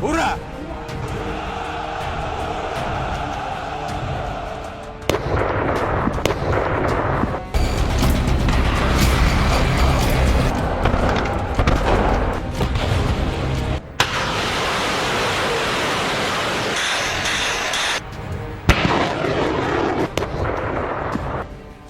पूरा।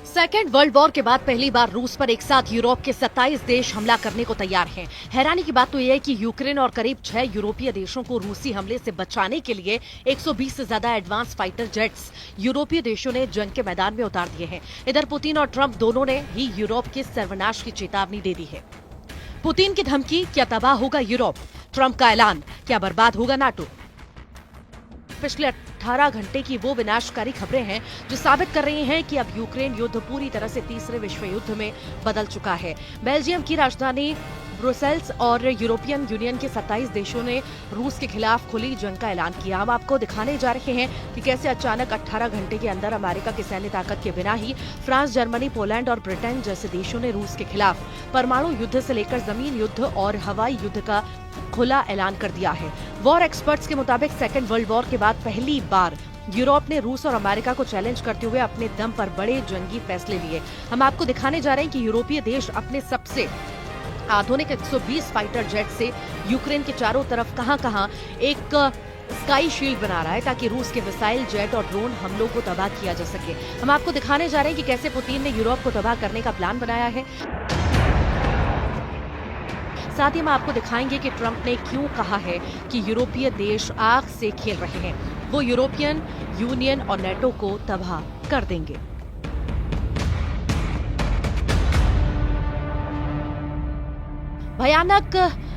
Second world war के बाद पहली बार रूस पर एक साथ यूरोप के 27 देश हमला करने को तैयार हैं। हैरानी की बात तो यह है कि यूक्रेन और करीब 6 यूरोपीय देशों को रूसी हमले से बचाने के लिए 120 से ज्यादा एडवांस फाइटर जेट्स यूरोपीय देशों ने जंग के मैदान में उतार दिए हैं। इधर पुतिन और ट्रंप दोनों ने ही यूरोप के सर्वनाश की चेतावनी दे दी है। पुतिन की धमकी, क्या तबाह होगा यूरोप? ट्रंप का ऐलान, क्या बर्बाद होगा नाटो? पिछले 18 घंटे की वो विनाशकारी खबरें हैं जो साबित कर रही हैं कि अब यूक्रेन युद्ध पूरी तरह से तीसरे विश्व युद्ध में बदल चुका है। बेल्जियम की राजधानी ब्रुसेल्स और यूरोपियन यूनियन के 27 देशों ने रूस के खिलाफ खुली जंग का ऐलान किया। हम आपको दिखाने जा रहे हैं कि कैसे अचानक 18 घंटे के अंदर अमेरिका की सैन्य ताकत के बिना ही फ्रांस, जर्मनी, पोलैंड और ब्रिटेन जैसे देशों ने रूस के खिलाफ परमाणु युद्ध से लेकर जमीन युद्ध और हवाई युद्ध का खुला ऐलान कर दिया है। वॉर एक्सपर्ट्स के मुताबिक सेकेंड वर्ल्ड वॉर के बाद पहली बार यूरोप ने रूस और अमेरिका को चैलेंज करते हुए अपने दम पर बड़े जंगी फैसले लिए। हम आपको दिखाने जा रहे हैं कि यूरोपीय देश अपने सबसे आधुनिक 120 फाइटर जेट से यूक्रेन के चारों तरफ कहां-कहां एक स्काई शील्ड बना रहा है ताकि रूस के मिसाइल, जेट और ड्रोन हमलों को तबाह किया जा सके। हम आपको दिखाने जा रहे हैं कि कैसे पुतिन ने यूरोप को तबाह करने का प्लान बनाया है। साथ ही हम आपको दिखाएंगे कि ट्रंप ने क्यों कहा है कि यूरोपीय देश आग से खेल रहे हैं। वो यूरोपियन यूनियन और नेटो को तबाह कर देंगे। भयानक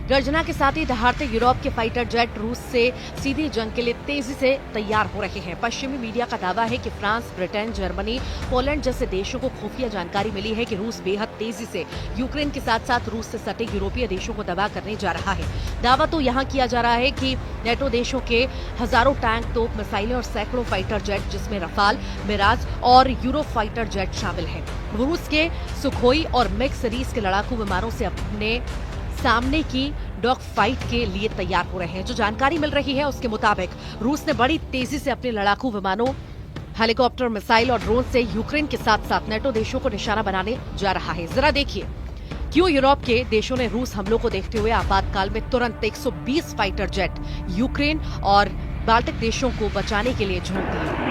गर्जना के साथ ही दहाड़ते यूरोप के फाइटर जेट रूस से सीधी जंग के लिए तेजी से तैयार हो रहे हैं। पश्चिमी मीडिया का दावा है कि फ्रांस, ब्रिटेन, जर्मनी, पोलैंड जैसे देशों को खुफिया जानकारी मिली है कि रूस बेहद तेजी से यूक्रेन के साथ साथ रूस से सटे यूरोपीय देशों को तबाह करने जा रहा है। दावा तो यहाँ किया जा रहा है कि नेटो देशों के हजारों टैंक, तोप, मिसाइलें और सैकड़ों फाइटर जेट जिसमें रफाल, मिराज और यूरो फाइटर जेट शामिल हैं, रूस के सुखोई और मिग सीरीज के लड़ाकू विमानों से अपने सामने की डॉग फाइट के लिए तैयार हो रहे हैं। जो जानकारी मिल रही है उसके मुताबिक रूस ने बड़ी तेजी से अपने लड़ाकू विमानों, हेलीकॉप्टर, मिसाइल और ड्रोन से यूक्रेन के साथ साथ नेटो देशों को निशाना बनाने जा रहा है। जरा देखिए क्यों यूरोप के देशों ने रूस हमलों को देखते हुए आपातकाल में तुरंत 120 फाइटर जेट यूक्रेन और बाल्टिक देशों को बचाने के लिए झोंक दिए।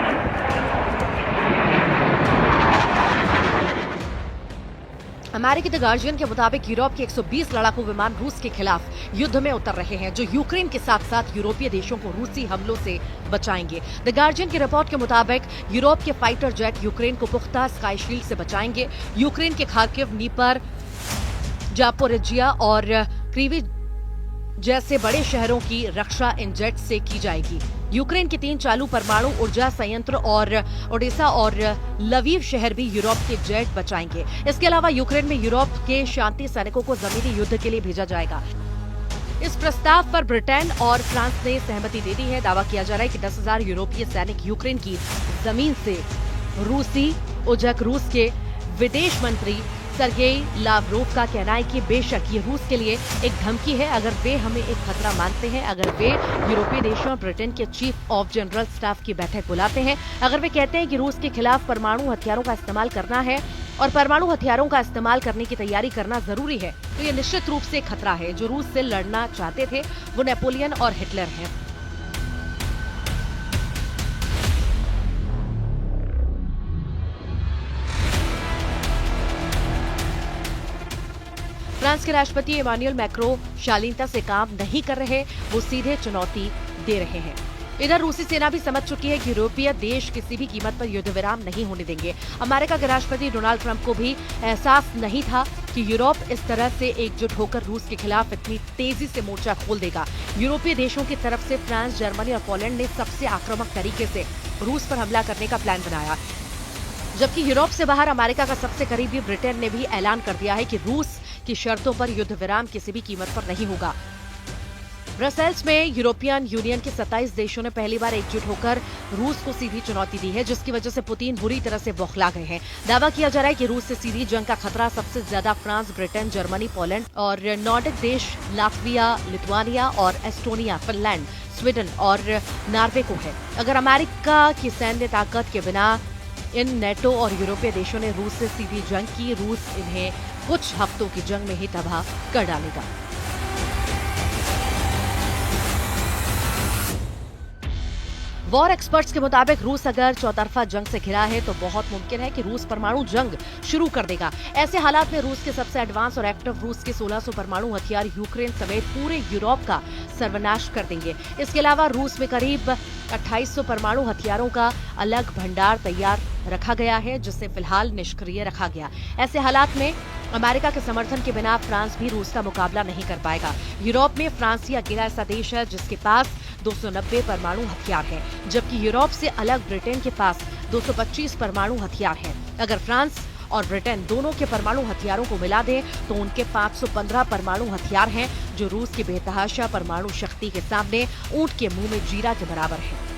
अमेरिकी द गार्जियन के मुताबिक यूरोप के 120 लड़ाकू विमान रूस के खिलाफ युद्ध में उतर रहे हैं, जो यूक्रेन के साथ साथ यूरोपीय देशों को रूसी हमलों से बचाएंगे। द गार्जियन की रिपोर्ट के मुताबिक यूरोप के फाइटर जेट यूक्रेन को पुख्ता स्काई शील्ड से बचाएंगे। यूक्रेन के खार्किव, नीपर, जापोरिजिया और क्रीवी जैसे बड़े शहरों की रक्षा इन जेट से की जाएगी। यूक्रेन के 3 चालू परमाणु ऊर्जा संयंत्र और ओडेसा और लवीव शहर भी यूरोप के जेट बचाएंगे। इसके अलावा यूक्रेन में यूरोप के शांति सैनिकों को जमीनी युद्ध के लिए भेजा जाएगा। इस प्रस्ताव पर ब्रिटेन और फ्रांस ने सहमति दे दी है। दावा किया जा रहा है कि 10,000 यूरोपीय सैनिक यूक्रेन की जमीन से रूसी उजक रूस के विदेश मंत्री सर्गेई लावरोव का कहना है कि बेशक ये रूस के लिए एक धमकी है अगर वे हमें एक खतरा मानते हैं, अगर वे यूरोपीय देशों और ब्रिटेन के चीफ ऑफ जनरल स्टाफ की बैठक बुलाते हैं, अगर वे कहते हैं कि रूस के खिलाफ परमाणु हथियारों का इस्तेमाल करना है और परमाणु हथियारों का इस्तेमाल करने की तैयारी करना जरूरी है, तो ये निश्चित रूप से खतरा है। जो रूस से लड़ना चाहते थे वो नेपोलियन और हिटलर हैं। फ्रांस के राष्ट्रपति इमानुएल मैक्रो शालीनता से काम नहीं कर रहे, वो सीधे चुनौती दे रहे हैं। इधर रूसी सेना भी समझ चुकी है कि यूरोपीय देश किसी भी कीमत पर युद्ध विराम नहीं होने देंगे। अमेरिका के राष्ट्रपति डोनाल्ड ट्रंप को भी एहसास नहीं था कि यूरोप इस तरह से एकजुट होकर रूस के खिलाफ इतनी तेजी से मोर्चा खोल देगा। यूरोपीय देशों की तरफ से फ्रांस, जर्मनी और पोलैंड ने सबसे आक्रामक तरीके से रूस पर हमला करने का प्लान बनाया, जबकि यूरोप से बाहर अमेरिका का सबसे करीबी ब्रिटेन ने भी ऐलान कर दिया है कि रूस की शर्तों पर युद्ध विराम किसी भी कीमत पर नहीं होगा। ब्रसेल्स में यूरोपियन यूनियन के 27 देशों ने पहली बार एकजुट होकर रूस को सीधी चुनौती दी है, जिसकी वजह से पुतिन बुरी तरह से बौखला गए हैं। दावा किया जा रहा है कि रूस से सीधी जंग का खतरा सबसे ज्यादा फ्रांस, ब्रिटेन, जर्मनी, पोलैंड और नॉर्डिक देश लातविया, लिथुआनिया और एस्टोनिया, फिनलैंड, स्वीडन और नॉर्वे को है। अगर अमेरिका की सैन्य ताकत के बिना इन नेटो और यूरोपीय देशों ने रूस से सीधी जंग की, रूस इन्हें कुछ हफ्तों की जंग में ही तबाह कर डालेगा। वॉर एक्सपर्ट्स के मुताबिक रूस अगर चौतरफा जंग से घिरा है तो बहुत मुमकिन है कि रूस परमाणु जंग शुरू कर देगा। ऐसे हालात में रूस के सबसे एडवांस और एक्टिव रूस के 1600 परमाणु हथियार यूक्रेन समेत पूरे यूरोप का सर्वनाश कर देंगे। इसके अलावा रूस में करीब 2800 परमाणु हथियारों का अलग भंडार तैयार रखा गया है, जिसे फिलहाल निष्क्रिय रखा गया। ऐसे हालात में अमेरिका के समर्थन के बिना फ्रांस भी रूस का मुकाबला नहीं कर पाएगा। यूरोप में फ्रांस ही अकेला ऐसा देश है जिसके पास 290 परमाणु हथियार है, जबकि यूरोप से अलग ब्रिटेन के पास 225 परमाणु हथियार हैं। अगर फ्रांस और ब्रिटेन दोनों के परमाणु हथियारों को मिला दें तो उनके 515 परमाणु हथियार हैं, जो रूस की बेतहाशा परमाणु शक्ति के सामने ऊंट के मुंह में जीरा के बराबर है।